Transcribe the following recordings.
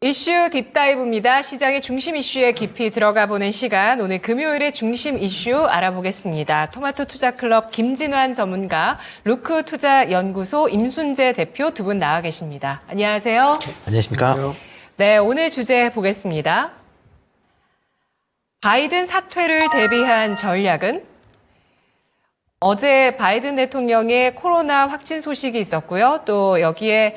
이슈 딥다이브입니다. 시장의 중심 이슈에 깊이 들어가 보는 시간. 오늘 금요일의 중심 이슈 알아보겠습니다. 토마토 투자클럽 김진환 전문가, 루크 투자연구소 임순재 대표 두 분 나와 계십니다. 안녕하세요. 안녕하십니까? 안녕하세요. 네, 오늘 주제 보겠습니다. 바이든 사퇴를 대비한 전략은? 어제 바이든 대통령의 코로나 확진 소식이 있었고요. 또 여기에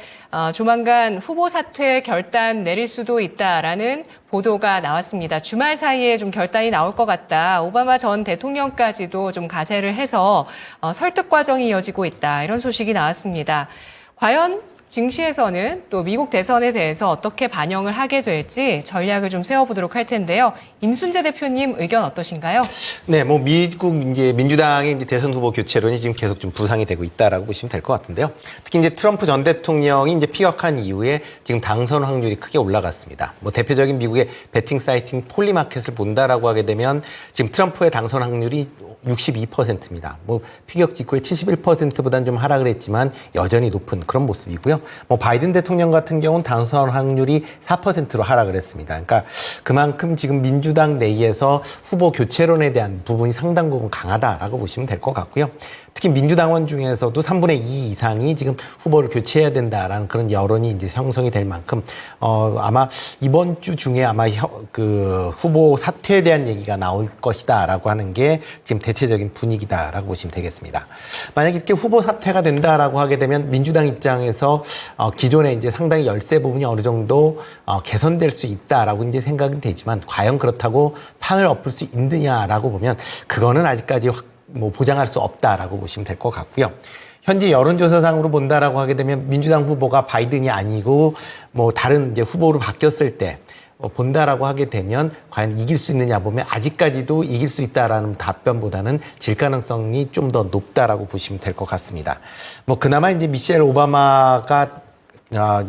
조만간 후보 사퇴 결단 내릴 수도 있다라는 보도가 나왔습니다. 주말 사이에 좀 결단이 나올 것 같다. 오바마 전 대통령까지도 좀 가세를 해서 설득 과정이 이어지고 있다. 이런 소식이 나왔습니다. 과연 증시에서는 또 미국 대선에 대해서 어떻게 반영을 하게 될지 전략을 좀 세워보도록 할 텐데요. 임순재 대표님 의견 어떠신가요? 네, 뭐 미국 이제 민주당의 이제 대선 후보 교체론이 지금 계속 좀 부상이 되고 있다라고 보시면 될 것 같은데요. 특히 이제 트럼프 전 대통령이 이제 피격한 이후에 지금 당선 확률이 크게 올라갔습니다. 뭐 대표적인 미국의 베팅 사이트인 폴리마켓을 본다라고 하게 되면 지금 트럼프의 당선 확률이 62%입니다. 뭐 피격 직후에 71%보다는 좀 하락을 했지만 여전히 높은 그런 모습이고요. 뭐 바이든 대통령 같은 경우는 당선 확률이 4%로 하락을 했습니다. 그러니까 그만큼 지금 민주당 내에서 후보 교체론에 대한 부분이 상당 부분 강하다라고 보시면 될 것 같고요. 특히 민주당원 중에서도 3분의 2 이상이 지금 후보를 교체해야 된다라는 그런 여론이 이제 형성이 될 만큼 아마 이번 주 중에 아마 그 후보 사퇴에 대한 얘기가 나올 것이다라고 하는 게 지금 대체적인 분위기다라고 보시면 되겠습니다. 만약 이렇게 후보 사퇴가 된다라고 하게 되면 민주당 입장에서 기존에 이제 상당히 열세 부분이 어느 정도 개선될 수 있다라고 이제 생각이 되지만 과연 그렇다고 판을 엎을 수 있느냐라고 보면 그거는 아직까지 뭐 보장할 수 없다라고 보시면 될 것 같고요. 현재 여론조사상으로 본다라고 하게 되면 민주당 후보가 바이든이 아니고 뭐 다른 이제 후보로 바뀌었을 때 본다라고 하게 되면 과연 이길 수 있느냐 보면 아직까지도 이길 수 있다라는 답변보다는 질 가능성이 좀 더 높다라고 보시면 될 것 같습니다. 뭐 그나마 이제 미셸 오바마가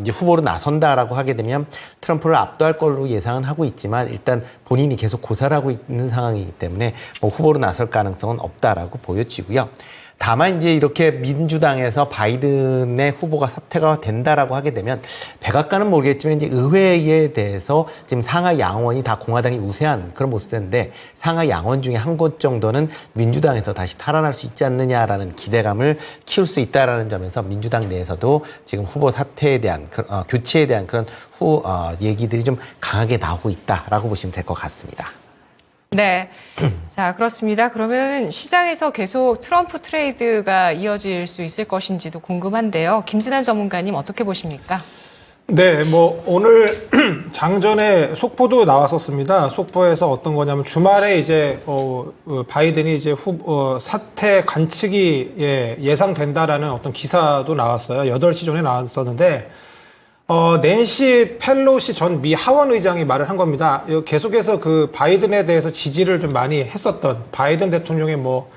이제 후보로 나선다라고 하게 되면 트럼프를 압도할 걸로 예상은 하고 있지만 일단 본인이 계속 고사를 하고 있는 상황이기 때문에 뭐 후보로 나설 가능성은 없다라고 보여지고요. 다만 이제 이렇게 민주당에서 바이든의 후보가 사퇴가 된다라고 하게 되면 백악관은 모르겠지만 이제 의회에 대해서 지금 상하 양원이 다 공화당이 우세한 그런 모습인데 상하 양원 중에 한 곳 정도는 민주당에서 다시 탈환할 수 있지 않느냐라는 기대감을 키울 수 있다라는 점에서 민주당 내에서도 지금 후보 사퇴에 대한 교체에 대한 그런 얘기들이 좀 강하게 나오고 있다라고 보시면 될 것 같습니다. 네. 자, 그렇습니다. 그러면 시장에서 계속 트럼프 트레이드가 이어질 수 있을 것인지도 궁금한데요. 김진환 전문가님 어떻게 보십니까? 네, 뭐 오늘 장전에 속보도 나왔었습니다. 속보에서 어떤 거냐면 주말에 이제 바이든이 이제 사퇴 관측이 예상된다라는 어떤 기사도 나왔어요. 8시 전에 나왔었는데 낸시 펠로시 전 미 하원 의장이 말을 한 겁니다. 계속해서 그 바이든에 대해서 지지를 좀 많이 했었던 바이든 대통령의 뭐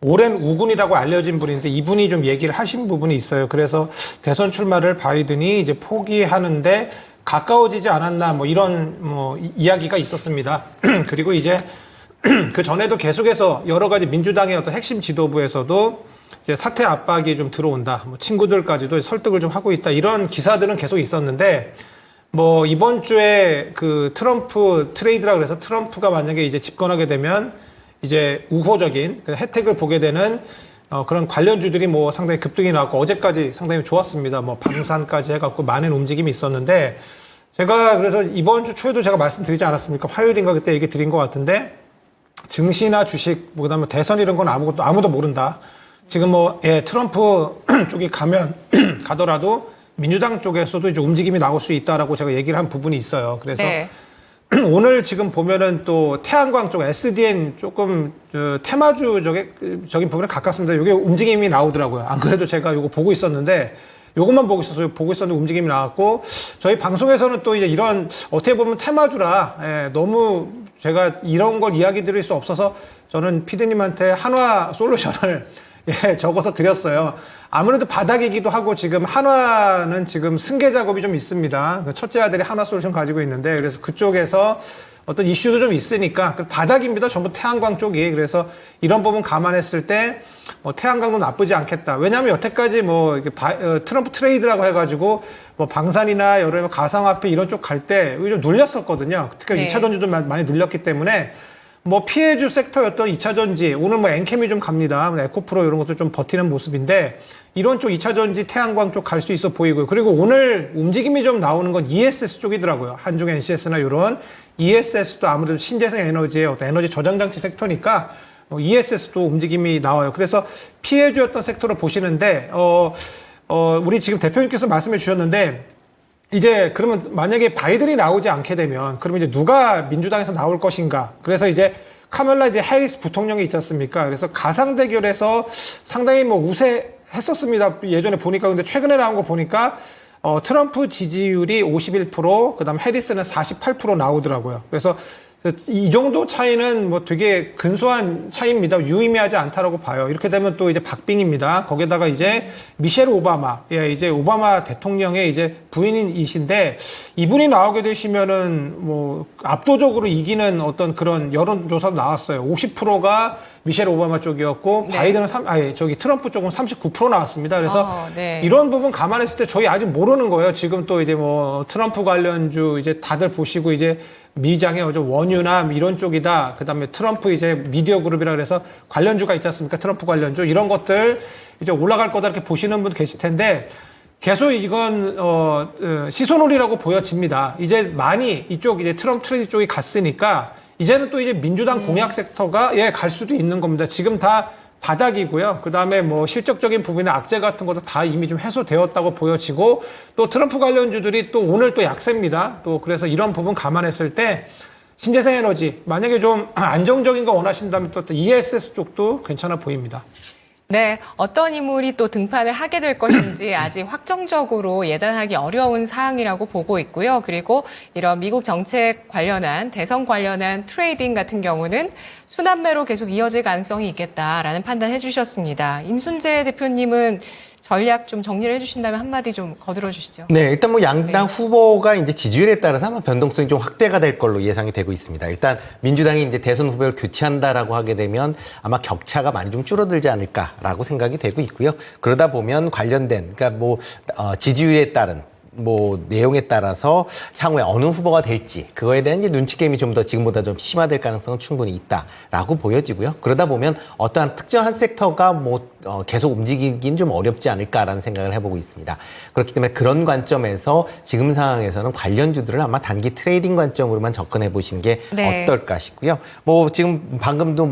오랜 우군이라고 알려진 분인데 이분이 좀 얘기를 하신 부분이 있어요. 그래서 대선 출마를 바이든이 이제 포기하는데 가까워지지 않았나 뭐 이런 이야기가 있었습니다. 그리고 이제 그 전에도 계속해서 여러 가지 민주당의 어떤 핵심 지도부에서도 이제 사퇴 압박이 좀 들어온다. 뭐 친구들까지도 설득을 좀 하고 있다. 이런 기사들은 계속 있었는데 뭐 이번 주에 그 트럼프 트레이드라 그래서 트럼프가 만약에 이제 집권하게 되면 이제 우호적인 혜택을 보게 되는 그런 관련주들이 뭐 상당히 급등이 나왔고 어제까지 상당히 좋았습니다. 뭐 방산까지 해갖고 많은 움직임이 있었는데 제가 그래서 이번 주 초에도 제가 말씀드리지 않았습니까? 화요일인가 그때 얘기 드린 것 같은데 증시나 주식, 뭐 그다음에 대선 이런 건 아무도 모른다. 지금 트럼프 쪽이 가더라도 민주당 쪽에서도 이제 움직임이 나올 수 있다라고 제가 얘기를 한 부분이 있어요. 그래서 네. 오늘 지금 보면은 또 태양광 쪽 SDN 조금 테마주적인 부분에 가깝습니다. 이게 움직임이 나오더라고요. 안 그래도 제가 이거 보고 있었는데 요것만 보고 있었는데 움직임이 나왔고 저희 방송에서는 또 이제 이런 어떻게 보면 테마주라 너무 제가 이런 걸 이야기 드릴 수 없어서 저는 피디님한테 한화 솔루션을 적어서 드렸어요. 아무래도 바닥이기도 하고 지금 한화는 지금 승계 작업이 좀 있습니다. 첫째 아들이 한화 솔루션 가지고 있는데 그래서 그쪽에서 어떤 이슈도 좀 있으니까 바닥입니다. 전부 태양광 쪽이. 그래서 이런 부분 감안했을 때 태양광도 나쁘지 않겠다. 왜냐하면 여태까지 뭐 트럼프 트레이드라고 해가지고 뭐 방산이나 여러 가상화폐 이런 쪽 갈 때 좀 눌렸었거든요. 특히 네. 2차 전지도 많이 눌렸기 때문에 뭐 피해주 섹터였던 2차 전지, 오늘 뭐 엔캠이 좀 갑니다. 에코프로 이런 것도 좀 버티는 모습인데 이런 쪽 2차 전지 태양광 쪽 갈 수 있어 보이고요. 그리고 오늘 움직임이 좀 나오는 건 ESS 쪽이더라고요. 한중 NCS나 이런 ESS도 아무래도 신재생 에너지의 어떤 에너지 저장 장치 섹터니까 ESS도 움직임이 나와요. 그래서 피해주였던 섹터를 보시는데 우리 지금 대표님께서 말씀해 주셨는데 이제 그러면 만약에 바이든이 나오지 않게 되면 그러면 이제 누가 민주당에서 나올 것인가? 그래서 이제 카멀라 이제 해리스 부통령이 있지 않습니까? 그래서 가상 대결에서 상당히 뭐 우세했었습니다. 예전에 보니까 근데 최근에 나온 거 보니까 트럼프 지지율이 51%, 그다음 해리스는 48% 나오더라고요. 그래서 이 정도 차이는 뭐 되게 근소한 차이입니다. 유의미하지 않다라고 봐요. 이렇게 되면 또 이제 박빙입니다. 거기다가 이제 미셸 오바마, 예, 이제 오바마 대통령의 이제 부인이신데 이분이 나오게 되시면은 뭐 압도적으로 이기는 어떤 그런 여론조사도 나왔어요. 50%가 미셸 오바마 쪽이었고 네. 바이든은 트럼프 쪽은 39% 나왔습니다. 그래서 네. 이런 부분 감안했을 때 저희 아직 모르는 거예요. 지금 또 이제 뭐 트럼프 관련주 이제 다들 보시고 이제 미장의 원유나 이런 쪽이다. 그다음에 트럼프 이제 미디어 그룹이라 그래서 관련주가 있지 않습니까? 트럼프 관련주 이런 것들 이제 올라갈 거다 이렇게 보시는 분 계실 텐데 계속 이건 시소놀이라고 보여집니다. 이제 많이 이쪽 이제 트럼프 트레이드 쪽이 갔으니까 이제는 또 이제 민주당 공약 섹터가 갈 수도 있는 겁니다. 지금 다 바닥이고요. 그 다음에 뭐 실적적인 부분이나 악재 같은 것도 다 이미 좀 해소되었다고 보여지고 또 트럼프 관련주들이 또 오늘 또 약세입니다. 또 그래서 이런 부분 감안했을 때 신재생 에너지 만약에 좀 안정적인 거 원하신다면 또 ESS 쪽도 괜찮아 보입니다. 네, 어떤 인물이 또 등판을 하게 될 것인지 아직 확정적으로 예단하기 어려운 사항이라고 보고 있고요. 그리고 이런 미국 정책 관련한 대선 관련한 트레이딩 같은 경우는 순환매로 계속 이어질 가능성이 있겠다라는 판단해 주셨습니다. 임순재 대표님은 전략 좀 정리를 해주신다면 한마디 좀 거들어 주시죠. 네, 일단 뭐 양당 후보가 이제 지지율에 따라서 아마 변동성이 좀 확대가 될 걸로 예상이 되고 있습니다. 일단 민주당이 이제 대선 후보를 교체한다라고 하게 되면 아마 격차가 많이 좀 줄어들지 않을까라고 생각이 되고 있고요. 그러다 보면 관련된, 그러니까 뭐 지지율에 따른 뭐 내용에 따라서 향후에 어느 후보가 될지 그거에 대한 이제 눈치 게임이 좀 더 지금보다 좀 심화될 가능성은 충분히 있다라고 보여지고요. 그러다 보면 어떠한 특정한 섹터가 뭐 계속 움직이긴 좀 어렵지 않을까라는 생각을 해보고 있습니다. 그렇기 때문에 그런 관점에서 지금 상황에서는 관련주들을 아마 단기 트레이딩 관점으로만 접근해 보시는 게 네. 어떨까 싶고요. 뭐 지금 방금도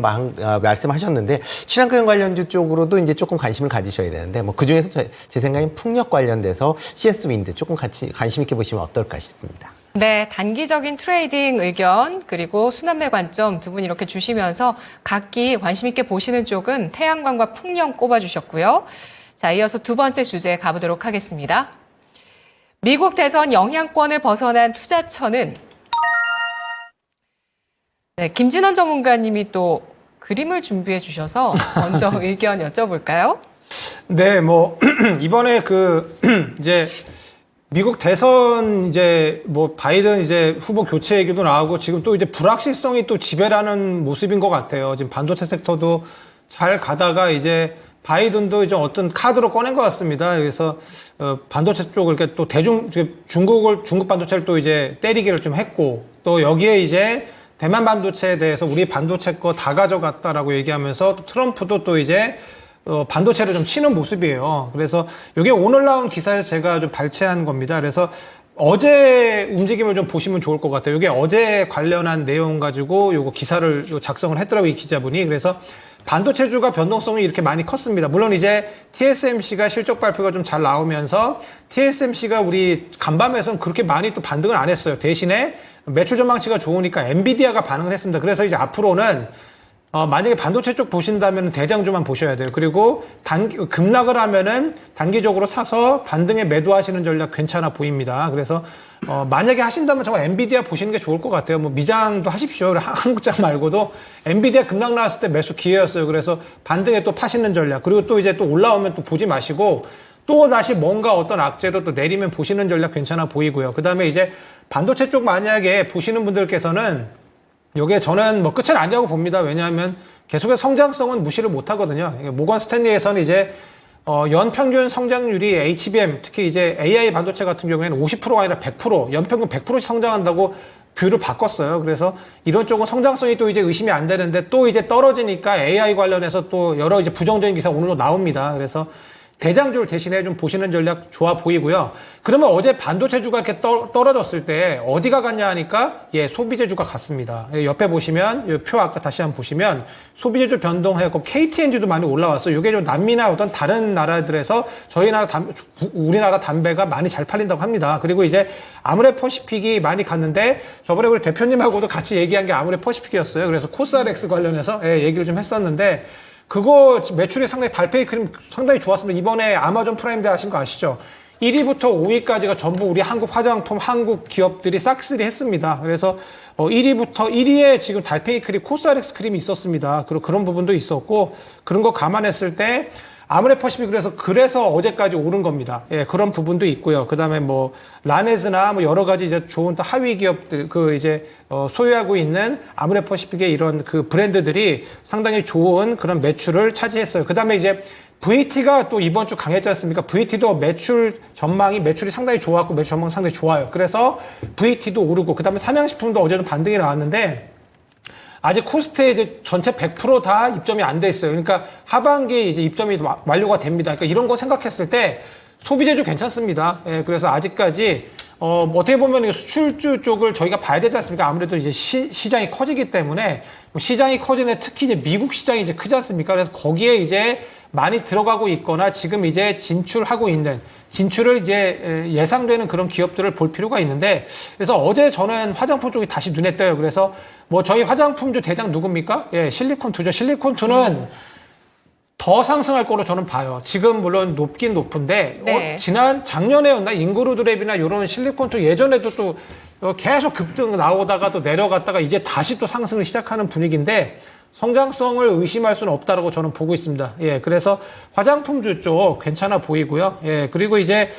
말씀하셨는데 친환경 관련주 쪽으로도 이제 조금 관심을 가지셔야 되는데 뭐 그 중에서 제 생각엔 풍력 관련돼서 CS 윈드 조금 같이 관심 있게 보시면 어떨까 싶습니다. 네, 단기적인 트레이딩 의견 그리고 순환매 관점 두 분 이렇게 주시면서 각기 관심 있게 보시는 쪽은 태양광과 풍력 꼽아주셨고요. 자, 이어서 두 번째 주제 가보도록 하겠습니다. 미국 대선 영향권을 벗어난 투자처는 네, 김진원 전문가님이 또 그림을 준비해 주셔서 먼저 의견 여쭤볼까요? 네, 뭐 이번에 이제 미국 대선 이제 뭐 바이든 이제 후보 교체 얘기도 나오고 지금 또 이제 불확실성이 또 지배라는 모습인 것 같아요. 지금 반도체 섹터도 잘 가다가 이제 바이든도 이제 어떤 카드로 꺼낸 것 같습니다. 그래서 반도체 쪽을 이렇게 또 중국 반도체를 또 이제 때리기를 좀 했고 또 여기에 이제 대만 반도체에 대해서 우리 반도체 거 다 가져갔다라고 얘기하면서 또 트럼프도 또 이제 반도체를 좀 치는 모습이에요. 그래서 이게 오늘 나온 기사에서 제가 좀 발췌한 겁니다. 그래서 어제 움직임을 좀 보시면 좋을 것 같아요. 이게 어제 관련한 내용 가지고 요거 기사를 작성을 했더라고요, 이 기자분이. 그래서 반도체주가 변동성이 이렇게 많이 컸습니다. 물론 이제 TSMC가 실적 발표가 좀 잘 나오면서 TSMC가 우리 간밤에서는 그렇게 많이 또 반등을 안 했어요. 대신에 매출 전망치가 좋으니까 엔비디아가 반응을 했습니다. 그래서 이제 앞으로는 만약에 반도체 쪽 보신다면 대장주만 보셔야 돼요. 그리고 급락을 하면은 단기적으로 사서 반등에 매도하시는 전략 괜찮아 보입니다. 그래서 만약에 하신다면 정말 엔비디아 보시는 게 좋을 것 같아요. 뭐 미장도 하십시오. 한국장 말고도 엔비디아 급락 나왔을 때 매수 기회였어요. 그래서 반등에 또 파시는 전략. 그리고 또 이제 또 올라오면 또 보지 마시고 또 다시 뭔가 어떤 악재로 또 내리면 보시는 전략 괜찮아 보이고요. 그 다음에 이제 반도체 쪽 만약에 보시는 분들께서는 요게 저는 뭐 끝은 아니라고 봅니다. 왜냐하면 계속해서 성장성은 무시를 못 하거든요. 모건 스탠리에서는 이제 연평균 성장률이 HBM, 특히 이제 AI 반도체 같은 경우에는 50%가 아니라 100%, 연평균 100%씩 성장한다고 뷰를 바꿨어요. 그래서 이런 쪽은 성장성이 또 이제 의심이 안 되는데 또 이제 떨어지니까 AI 관련해서 또 여러 이제 부정적인 기사 오늘도 나옵니다. 그래서 대장주를 대신에 좀 보시는 전략 좋아 보이고요. 그러면 어제 반도체주가 이렇게 떨어졌을 때 어디가 갔냐 하니까 소비재주가 갔습니다. 옆에 보시면 이 표 아까 다시 한번 보시면 소비재주 변동해갖고 KTNG도 많이 올라왔어요. 이게 좀 남미나 어떤 다른 나라들에서 우리나라 담배가 많이 잘 팔린다고 합니다. 그리고 이제 아모레퍼시픽이 많이 갔는데 저번에 우리 대표님하고도 같이 얘기한 게 아모레퍼시픽이었어요. 그래서 코스알엑스 관련해서 얘기를 좀 했었는데 그거 매출이 상당히 달팽이 크림 상당히 좋았습니다. 이번에 아마존 프라임데이 하신 거 아시죠? 1위부터 5위까지가 전부 우리 한국 화장품, 한국 기업들이 싹쓸이 했습니다. 그래서 1위에 지금 달팽이 크림, 코스알엑스 크림이 있었습니다. 그리고 그런 부분도 있었고 그런 거 감안했을 때 아모레퍼시픽 그래서 어제까지 오른 겁니다. 그런 부분도 있고요. 그다음에 뭐 라네즈나 뭐 여러 가지 이제 좋은 또 하위 기업들 소유하고 있는 아모레퍼시픽의 이런 그 브랜드들이 상당히 좋은 그런 매출을 차지했어요. 그다음에 이제 VT가 또 이번 주 강했지 않습니까? VT도 매출이 상당히 좋았고 매출 전망이 상당히 좋아요. 그래서 VT도 오르고 그다음에 삼양식품도 어제는 반등이 나왔는데 아직 코스트에 이제 전체 100%다 입점이 안 돼 있어요. 그러니까 하반기에 이제 입점이 완료가 됩니다. 그러니까 이런 거 생각했을 때 소비재주 괜찮습니다. 그래서 아직까지 어떻게 보면 수출주 쪽을 저희가 봐야 되지 않습니까? 아무래도 이제 시장이 커지기 때문에 시장이 커지는 특히 이제 미국 시장이 이제 크지 않습니까? 그래서 거기에 이제 많이 들어가고 있거나 지금 이제 진출을 이제 예상되는 그런 기업들을 볼 필요가 있는데 그래서 어제 저는 화장품 쪽이 다시 눈에 띄어요. 그래서 뭐 저희 화장품주 대장 누굽니까? 실리콘2죠. 실리콘2는 더 상승할 거로 저는 봐요. 지금 물론 높긴 높은데 네. 작년에였나 인그루드랩이나 이런 실리콘2 예전에도 또 계속 급등 나오다가 또 내려갔다가 이제 다시 또 상승을 시작하는 분위기인데 성장성을 의심할 수는 없다라고 저는 보고 있습니다. 그래서 화장품주 쪽 괜찮아 보이고요. 그리고 이제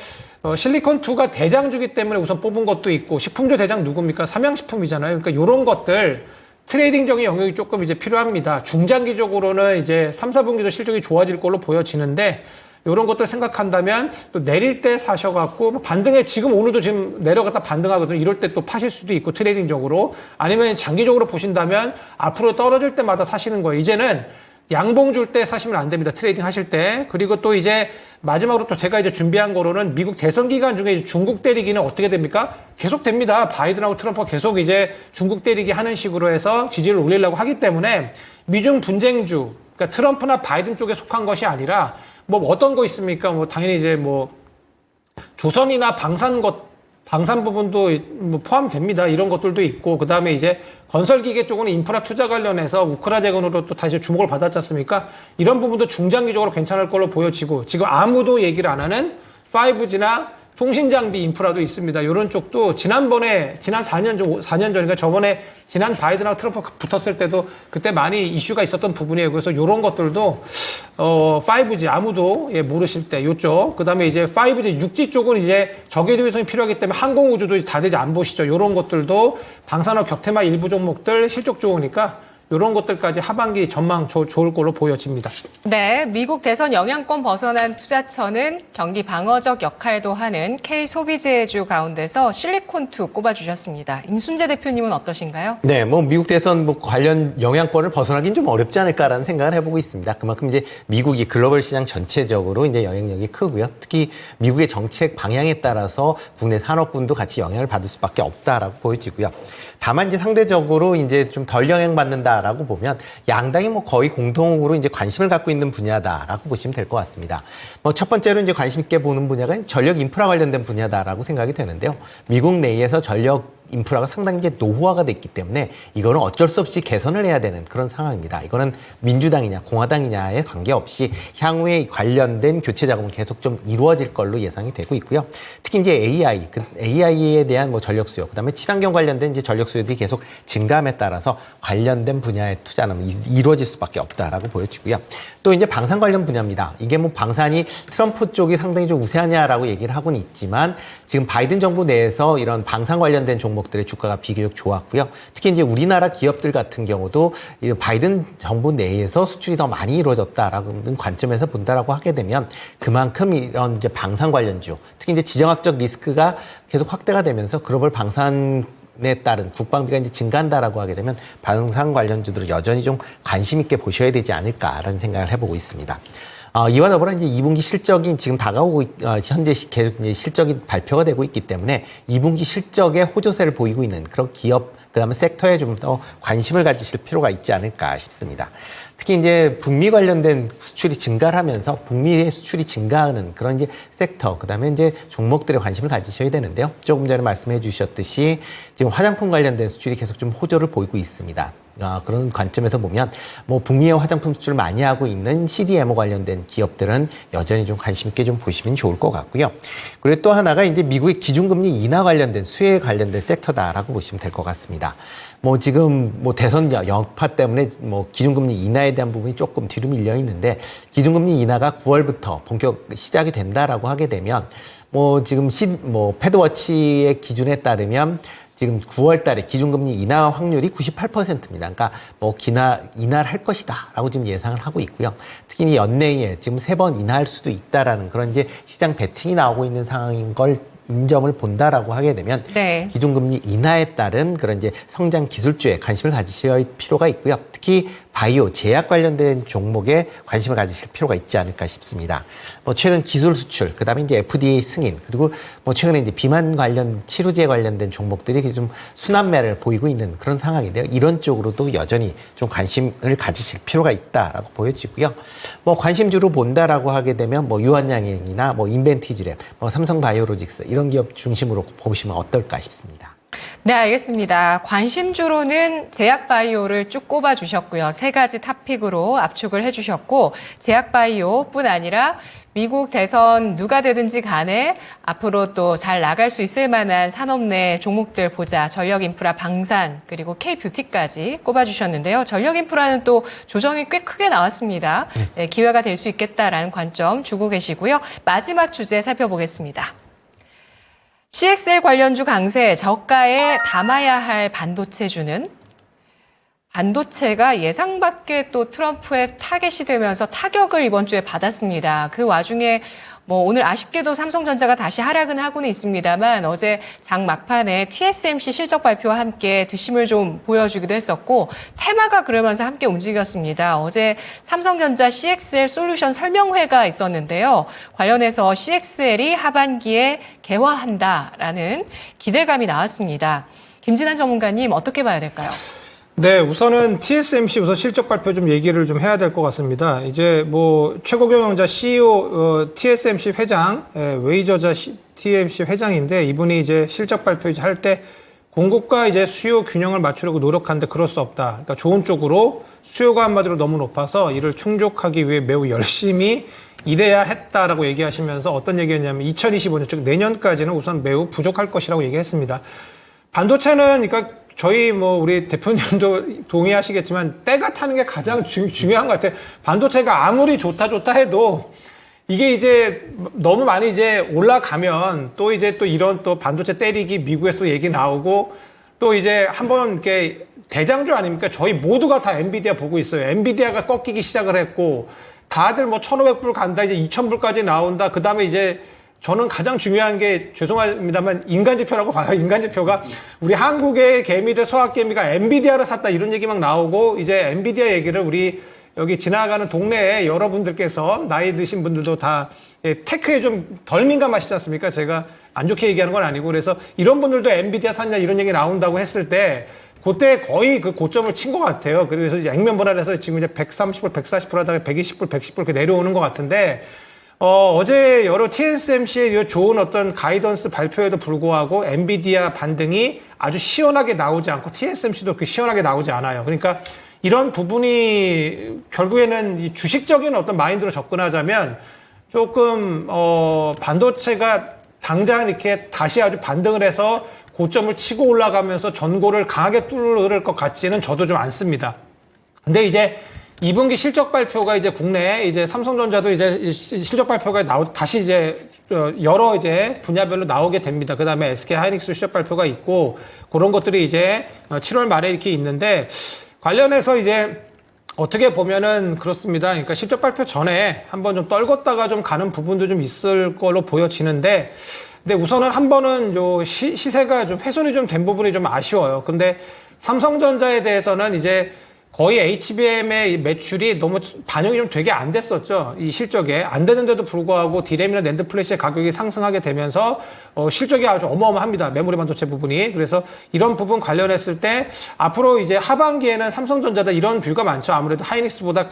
실리콘2가 대장주기 때문에 우선 뽑은 것도 있고 식품주 대장 누굽니까? 삼양식품이잖아요. 그러니까 이런 것들 트레이딩적인 영역이 조금 이제 필요합니다. 중장기적으로는 이제 3, 4분기도 실적이 좋아질 걸로 보여지는데 이런 것들 생각한다면 또 내릴 때 사셔갖고 뭐 반등에 지금 오늘도 지금 내려갔다 반등하거든요. 이럴 때 또 파실 수도 있고 트레이딩적으로 아니면 장기적으로 보신다면 앞으로 떨어질 때마다 사시는 거예요. 이제는 양봉 줄 때 사시면 안 됩니다. 트레이딩 하실 때. 그리고 또 이제 마지막으로 또 제가 이제 준비한 거로는 미국 대선 기간 중에 중국 때리기는 어떻게 됩니까? 계속 됩니다. 바이든하고 트럼프가 계속 이제 중국 때리기 하는 식으로 해서 지지를 올리려고 하기 때문에 미중 분쟁주, 그러니까 트럼프나 바이든 쪽에 속한 것이 아니라 뭐 어떤 거 있습니까? 뭐 당연히 이제 뭐 조선이나 방산 부분도 뭐 포함됩니다. 이런 것들도 있고 그다음에 이제 건설기계 쪽은 인프라 투자 관련해서 우크라 재건으로 또 다시 주목을 받았지 않습니까? 이런 부분도 중장기적으로 괜찮을 걸로 보여지고 지금 아무도 얘기를 안 하는 5G나 통신장비 인프라도 있습니다. 이런 쪽도 지난 4년 전인가 저번에 지난 바이든하고 트럼프가 붙었을 때도 그때 많이 이슈가 있었던 부분이에요. 그래서 이런 것들도 5G 아무도 모르실 때 요쪽 그다음에 이제 5G 6G 쪽은 이제 저궤도 위성이 필요하기 때문에 항공우주도 다들 안 보시죠. 이런 것들도 방산업 격테마 일부 종목들 실적 좋으니까 이런 것들까지 하반기 전망 좋을 걸로 보여집니다. 네, 미국 대선 영향권 벗어난 투자처는 경기 방어적 역할도 하는 K소비재주 가운데서 실리콘2 꼽아주셨습니다. 임순재 대표님은 어떠신가요? 네, 뭐 미국 대선 뭐 관련 영향권을 벗어나긴 좀 어렵지 않을까라는 생각을 해보고 있습니다. 그만큼 이제 미국이 글로벌 시장 전체적으로 이제 영향력이 크고요. 특히 미국의 정책 방향에 따라서 국내 산업군도 같이 영향을 받을 수밖에 없다라고 보여지고요. 다만 이제 상대적으로 이제 좀 덜 영향받는다라고 보면 양당이 뭐 거의 공통으로 이제 관심을 갖고 있는 분야다라고 보시면 될 것 같습니다. 뭐 첫 번째로 이제 관심 있게 보는 분야가 전력 인프라 관련된 분야다라고 생각이 되는데요. 미국 내에서 전력 인프라가 상당히 이제 노후화가 됐기 때문에 이거는 어쩔 수 없이 개선을 해야 되는 그런 상황입니다. 이거는 민주당이냐 공화당이냐에 관계없이 향후에 관련된 교체 작업은 계속 좀 이루어질 걸로 예상이 되고 있고요. 특히 이제 AI에 대한 뭐 전력 수요, 그다음에 친환경 관련된 이제 전력 수요들이 계속 증감에 따라서 관련된 분야의 투자는 이루어질 수밖에 없다라고 보여지고요. 또 이제 방산 관련 분야입니다. 이게 뭐 방산이 트럼프 쪽이 상당히 좀 우세하냐라고 얘기를 하고는 있지만 지금 바이든 정부 내에서 이런 방산 관련된 종목 종목들의 주가가 비교적 좋았고요. 특히 이제 우리나라 기업들 같은 경우도 이 바이든 정부 내에서 수출이 더 많이 이루어졌다라는 관점에서 본다라고 하게 되면 그만큼 이런 이제 방산 관련주, 특히 이제 지정학적 리스크가 계속 확대가 되면서 글로벌 방산에 따른 국방비가 이제 증가한다라고 하게 되면 방산 관련주들을 여전히 좀 관심 있게 보셔야 되지 않을까라는 생각을 해보고 있습니다. 이와 더불어 이제 2분기 실적이 지금 다가오고 현재 계속 이제 실적이 발표가 되고 있기 때문에 2분기 실적에 호조세를 보이고 있는 그런 기업 그다음에 섹터에 좀 더 관심을 가지실 필요가 있지 않을까 싶습니다. 특히 이제 북미 관련된 수출이 증가를 하면서 북미의 수출이 증가하는 그런 이제 섹터, 그다음에 이제 종목들에 관심을 가지셔야 되는데요. 조금 전에 말씀해 주셨듯이 지금 화장품 관련된 수출이 계속 좀 호조를 보이고 있습니다. 그런 관점에서 보면 뭐 북미의 화장품 수출을 많이 하고 있는 CDMO 관련된 기업들은 여전히 좀 관심 있게 좀 보시면 좋을 것 같고요. 그리고 또 하나가 이제 미국의 기준금리 인하 관련된 수혜에 관련된 섹터다라고 보시면 될 것 같습니다. 뭐 지금 뭐 대선 여파 때문에 뭐 기준금리 인하에 대한 부분이 조금 뒤로 밀려 있는데 기준금리 인하가 9월부터 본격 시작이 된다라고 하게 되면 뭐 지금 패드워치의 기준에 따르면 지금 9월 달에 기준금리 인하 확률이 98%입니다. 그러니까 뭐 인하를 할 것이다라고 지금 예상을 하고 있고요. 특히 연내에 지금 3번 인하할 수도 있다라는 그런 이제 시장 베팅이 나오고 있는 상황인 걸 인정을 본다라고 하게 되면 네. 기준금리 인하에 따른 그런 이제 성장 기술주에 관심을 가지셔야 할 필요가 있고요. 특히 바이오, 제약 관련된 종목에 관심을 가지실 필요가 있지 않을까 싶습니다. 뭐 최근 기술 수출, 그다음에 이제 FDA 승인, 그리고 뭐 최근에 이제 비만 관련 치료제 관련된 종목들이 좀 순환매를 보이고 있는 그런 상황인데요. 이런 쪽으로도 여전히 좀 관심을 가지실 필요가 있다라고 보여지고요. 뭐 관심주로 본다라고 하게 되면 뭐 유한양행이나 뭐 인벤티지랩, 뭐 삼성바이오로직스 이런 기업 중심으로 보시면 어떨까 싶습니다. 네, 알겠습니다. 관심주로는 제약바이오를 쭉 꼽아주셨고요. 3가지 탑픽으로 압축을 해주셨고 제약바이오뿐 아니라 미국 대선 누가 되든지 간에 앞으로 또 잘 나갈 수 있을 만한 산업 내 종목들 보자. 전력인프라, 방산, 그리고 K뷰티까지 꼽아주셨는데요. 전력인프라는 또 조정이 꽤 크게 나왔습니다. 네, 기회가 될 수 있겠다라는 관점 주고 계시고요. 마지막 주제 살펴보겠습니다. CXL 관련주 강세, 저가에 담아야 할 반도체주는 반도체가 예상 밖의 또 트럼프의 타겟이 되면서 타격을 이번 주에 받았습니다. 그 와중에 뭐 오늘 아쉽게도 삼성전자가 다시 하락은 하고는 있습니다만 어제 장 막판에 TSMC 실적 발표와 함께 뒷심을 좀 보여주기도 했었고 테마가 그러면서 함께 움직였습니다. 어제 삼성전자 CXL 솔루션 설명회가 있었는데요. 관련해서 CXL이 하반기에 개화한다라는 기대감이 나왔습니다. 김진환 전문가님 어떻게 봐야 될까요? 네, 우선은 TSMC 우선 실적 발표 좀 얘기를 좀 해야 될 것 같습니다. 이제 뭐 최고 경영자 CEO TSMC 회장 웨이저자 TSMC 회장인데 이분이 이제 실적 발표 할 때 공급과 이제 수요 균형을 맞추려고 노력하는데 그럴 수 없다. 그러니까 좋은 쪽으로 수요가 한마디로 너무 높아서 이를 충족하기 위해 매우 열심히 일해야 했다라고 얘기하시면서 어떤 얘기였냐면 2025년 즉 내년까지는 우선 매우 부족할 것이라고 얘기했습니다. 반도체는 그러니까 저희 뭐 우리 대표님도 동의하시겠지만 때가 타는 게 가장 중요한 것 같아요. 반도체가 아무리 좋다 해도 이게 이제 너무 많이 이제 올라가면 또 이제 또 이런 또 반도체 때리기 미국에서 얘기 나오고 또 이제 한번 이렇게 대장주 아닙니까? 저희 모두가 다 엔비디아 보고 있어요. 엔비디아가 꺾이기 시작을 했고 다들 뭐 1,500불 간다 이제 2,000불까지 나온다. 그 다음에 이제 저는 가장 중요한 게 죄송합니다만 인간지표라고 봐요. 인간지표가 우리 한국의 개미들 소학개미가 엔비디아를 샀다 이런 얘기 막 나오고 이제 엔비디아 얘기를 우리 여기 지나가는 동네에 여러분들께서 나이 드신 분들도 다 테크에 좀 덜 민감하시지 않습니까? 제가 안 좋게 얘기하는 건 아니고 그래서 이런 분들도 엔비디아 샀냐 이런 얘기 나온다고 했을 때 그때 거의 그 고점을 친 것 같아요. 그래서 액면 분할해서 지금 이제 130불, 140불 하다가 120불, 110불 이렇게 내려오는 것 같은데 어제 여러 TSMC의 좋은 어떤 가이던스 발표에도 불구하고 엔비디아 반등이 아주 시원하게 나오지 않고 TSMC도 그렇게 시원하게 나오지 않아요. 그러니까 이런 부분이 결국에는 이 주식적인 어떤 마인드로 접근하자면 조금 반도체가 당장 이렇게 다시 아주 반등을 해서 고점을 치고 올라가면서 전고를 강하게 뚫을 것 같지는 저도 좀 않습니다. 근데 이제 2분기 실적 발표가 이제 국내에 이제 삼성전자도 이제 실적 발표가 다시 이제 여러 이제 분야별로 나오게 됩니다. 그 다음에 SK 하이닉스 실적 발표가 있고 그런 것들이 이제 7월 말에 이렇게 있는데 관련해서 이제 어떻게 보면은 그렇습니다. 그러니까 실적 발표 전에 한번 좀 떨궜다가 좀 가는 부분도 좀 있을 걸로 보여지는데, 근데 우선은 한 번은 요 시세가 좀 훼손이 좀 된 부분이 좀 아쉬워요. 근데 삼성전자에 대해서는 이제 거의 HBM의 매출이 너무 반영이 좀 되게 안 됐었죠. 이 실적에. 안 되는데도 불구하고 디램이나 낸드 플래시의 가격이 상승하게 되면서 실적이 아주 어마어마합니다. 메모리 반도체 부분이. 그래서 이런 부분 관련했을 때 앞으로 이제 하반기에는 삼성전자다 이런 뷰가 많죠. 아무래도 하이닉스보다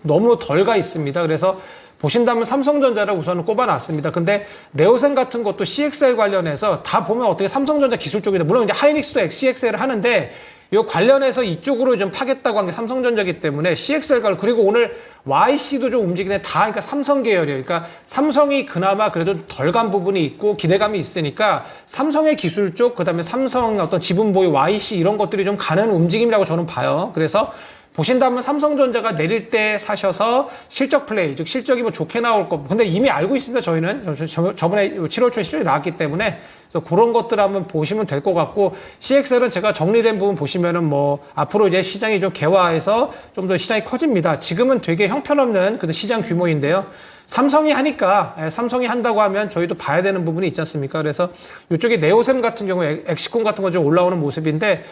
너무 덜 가 있습니다. 그래서 보신다면 삼성전자를 우선은 꼽아놨습니다. 근데 네오센 같은 것도 CXL 관련해서 다 보면 어떻게 삼성전자 기술 쪽이다. 물론 이제 하이닉스도 CXL을 하는데 이 관련해서 이쪽으로 좀 파겠다고 한 게 삼성전자이기 때문에 CXL과 그리고 오늘 YC도 좀 움직이네. 다 그러니까 삼성 계열이에요. 그러니까 삼성이 그나마 그래도 덜 간 부분이 있고 기대감이 있으니까 삼성의 기술 쪽 그다음에 삼성 어떤 지분 보유 YC 이런 것들이 좀 가는 움직임이라고 저는 봐요. 그래서 보신다면 삼성전자가 내릴 때 사셔서 실적 플레이, 즉 실적이 뭐 좋게 나올 거. 근데 이미 알고 있습니다. 저희는 저번에 7월 초에 실적이 나왔기 때문에 그래서 그런 것들 한번 보시면 될 것 같고 CXL은 제가 정리된 부분 보시면은 뭐 앞으로 이제 시장이 좀 개화해서 좀 더 시장이 커집니다. 지금은 되게 형편없는 그 시장 규모인데요. 삼성이 하니까 삼성이 한다고 하면 저희도 봐야 되는 부분이 있지 않습니까? 그래서 이쪽에 네오셈 같은 경우에 엑시콘 같은 거 좀 올라오는 모습인데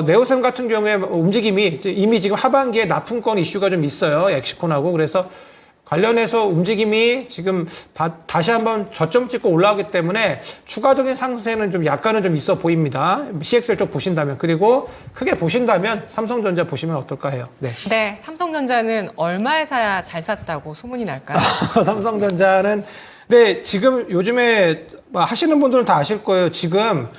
네오셈 같은 경우에 움직임이 이미 지금 하반기에 납품권 이슈가 좀 있어요. 엑시콘하고. 그래서 관련해서 움직임이 지금 다시 한번 저점 찍고 올라오기 때문에 추가적인 상승세는 좀 약간은 좀 있어 보입니다. CXL 쪽 보신다면. 그리고 크게 보신다면 삼성전자 보시면 어떨까 해요. 네. 네, 삼성전자는 얼마에 사야 잘 샀다고 소문이 날까요? 삼성전자는 근데 지금 요즘에 하시는 분들은 다 아실 거예요. 지금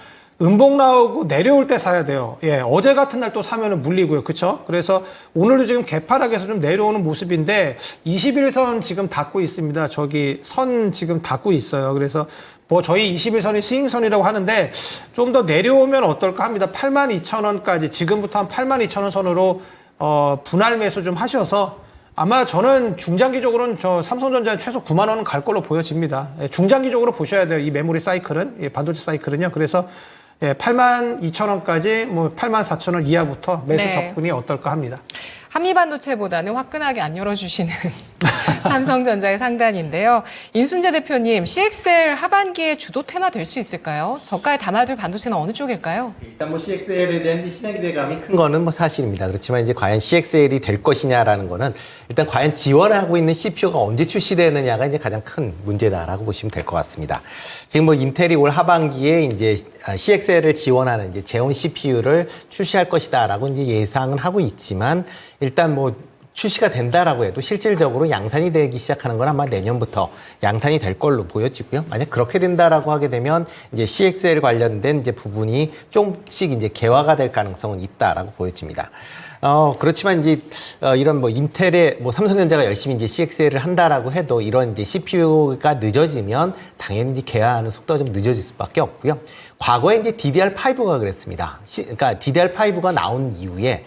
음봉 나오고 내려올 때 사야 돼요. 예, 어제 같은 날 또 사면은 물리고요. 그쵸? 그래서 오늘도 지금 개파락에서 좀 내려오는 모습인데 21선 지금 닫고 있습니다. 저기 선 지금 닫고 있어요. 그래서 뭐 저희 21선이 스윙선이라고 하는데 좀 더 내려오면 어떨까 합니다. 82,000원까지 지금부터 한 82,000원 선으로 분할 매수 좀 하셔서 아마 저는 중장기적으로는 저 삼성전자는 최소 9만 원은 갈 걸로 보여집니다. 예, 중장기적으로 보셔야 돼요. 이 메모리 사이클은, 예, 반도체 사이클은요. 그래서 예, 82,000원까지 뭐 84,000원 이하부터 매수 네. 접근이 어떨까 합니다. 한미반도체보다는 화끈하게 안 열어주시는 삼성전자의 상단인데요. 임순재 대표님, CXL 하반기에 주도 테마 될 수 있을까요? 저가에 담아둘 반도체는 어느 쪽일까요? 일단 뭐 CXL에 대한 시장 기대감이 큰 거는 뭐 사실입니다. 그렇지만 이제 과연 CXL이 될 것이냐라는 거는 일단 과연 지원하고 있는 CPU가 언제 출시되느냐가 이제 가장 큰 문제다라고 보시면 될 것 같습니다. 지금 뭐 인텔이 올 하반기에 이제 CXL을 지원하는 이제 제온 CPU를 출시할 것이다라고 이제 예상은 하고 있지만 일단 뭐 출시가 된다라고 해도 실질적으로 양산이 되기 시작하는 건 아마 내년부터 양산이 될 걸로 보여지고요. 만약 그렇게 된다라고 하게 되면 이제 CXL 관련된 이제 부분이 조금씩 이제 개화가 될 가능성은 있다라고 보여집니다. 그렇지만 이제 이런 뭐 인텔의 뭐 삼성전자가 열심히 이제 CXL을 한다라고 해도 이런 이제 CPU가 늦어지면 당연히 이제 개화하는 속도가 좀 늦어질 수밖에 없고요. 과거에 이제 DDR5가 그랬습니다. 그러니까 DDR5가 나온 이후에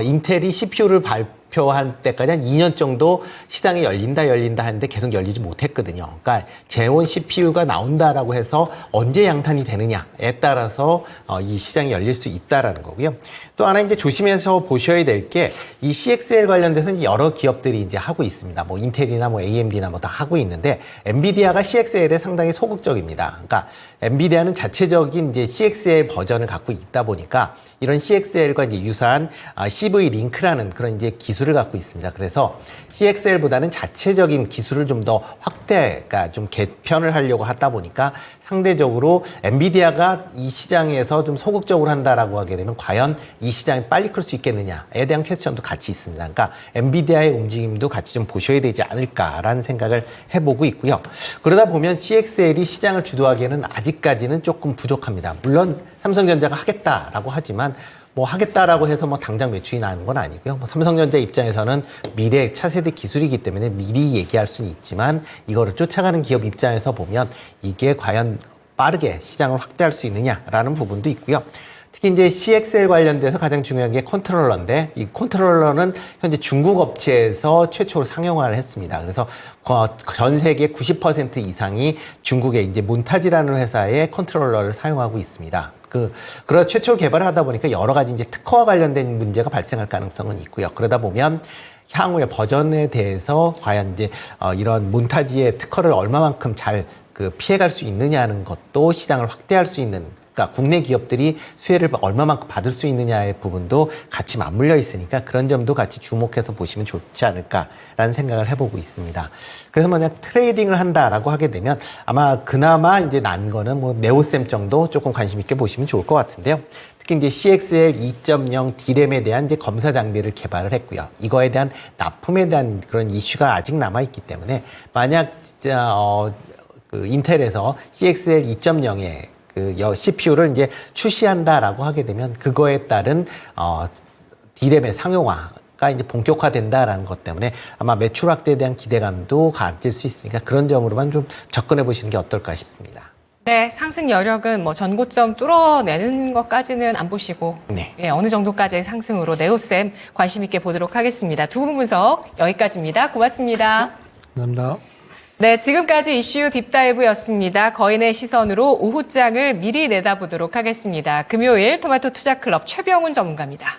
인텔이 CPU를 발표할 때까지 한 2년 정도 시장이 열린다 하는데 계속 열리지 못했거든요. 그러니까 제온 CPU가 나온다라고 해서 언제 양탄이 되느냐에 따라서 이 시장이 열릴 수 있다라는 거고요. 또 하나 이제 조심해서 보셔야 될 게 이 CXL 관련돼서 이제 여러 기업들이 이제 하고 있습니다. 뭐 인텔이나 뭐 AMD나 뭐 다 하고 있는데 엔비디아가 CXL에 상당히 소극적입니다. 그러니까 엔비디아는 자체적인 이제 CXL 버전을 갖고 있다 보니까 이런 CXL과 이제 유사한 CV 링크라는 그런 이제 기술을 갖고 있습니다. 그래서 CXL보다는 자체적인 기술을 좀 더 그러니까 좀 개편을 하려고 하다 보니까 상대적으로 엔비디아가 이 시장에서 좀 소극적으로 한다라고 하게 되면 과연 이 시장이 빨리 클 수 있겠느냐에 대한 퀘스천도 같이 있습니다. 그러니까 엔비디아의 움직임도 같이 좀 보셔야 되지 않을까라는 생각을 해보고 있고요. 그러다 보면 CXL이 시장을 주도하기에는 아직까지는 조금 부족합니다. 물론 삼성전자가 하겠다라고 하지만 뭐 하겠다라고 해서 뭐 당장 매출이 나는 건 아니고요. 뭐 삼성전자 입장에서는 미래 차세대 기술이기 때문에 미리 얘기할 수는 있지만 이거를 쫓아가는 기업 입장에서 보면 이게 과연 빠르게 시장을 확대할 수 있느냐라는 부분도 있고요. 특히 이제 CXL 관련돼서 가장 중요한 게 컨트롤러인데 이 컨트롤러는 현재 중국 업체에서 최초로 상용화를 했습니다. 그래서 전 세계 90% 이상이 중국의 이제 몬타지라는 회사의 컨트롤러를 사용하고 있습니다. 그래서 최초 개발을 하다 보니까 여러 가지 이제 특허와 관련된 문제가 발생할 가능성은 있고요. 그러다 보면 향후의 버전에 대해서 과연 이제 이런 몬타지의 특허를 얼마만큼 잘 피해갈 수 있느냐는 것도 시장을 확대할 수 있는, 그러니까 국내 기업들이 수혜를 얼마만큼 받을 수 있느냐의 부분도 같이 맞물려 있으니까 그런 점도 같이 주목해서 보시면 좋지 않을까라는 생각을 해보고 있습니다. 그래서 만약 트레이딩을 한다라고 하게 되면 아마 그나마 이제 난 거는 뭐 네오셈 정도 조금 관심 있게 보시면 좋을 것 같은데요. 특히 이제 CXL 2.0 D램에 대한 이제 검사 장비를 개발을 했고요. 이거에 대한 납품에 대한 그런 이슈가 아직 남아 있기 때문에 만약 진짜 인텔에서 CXL 2.0에 CPU를 이제 출시한다라고 하게 되면 그거에 따른 D램의 상용화가 이제 본격화된다라는 것 때문에 아마 매출 확대에 대한 기대감도 가질 수 있으니까 그런 점으로만 좀 접근해 보시는 게 어떨까 싶습니다. 네, 상승 여력은 뭐 전고점 뚫어내는 것까지는 안 보시고 네. 예, 어느 정도까지의 상승으로 네오셈 관심 있게 보도록 하겠습니다. 두 분 분석 여기까지입니다. 고맙습니다. 감사합니다. 네, 지금까지 이슈 딥다이브였습니다. 거인의 시선으로 오후장을 미리 내다보도록 하겠습니다. 금요일 토마토 투자클럽 최병훈 전문가입니다.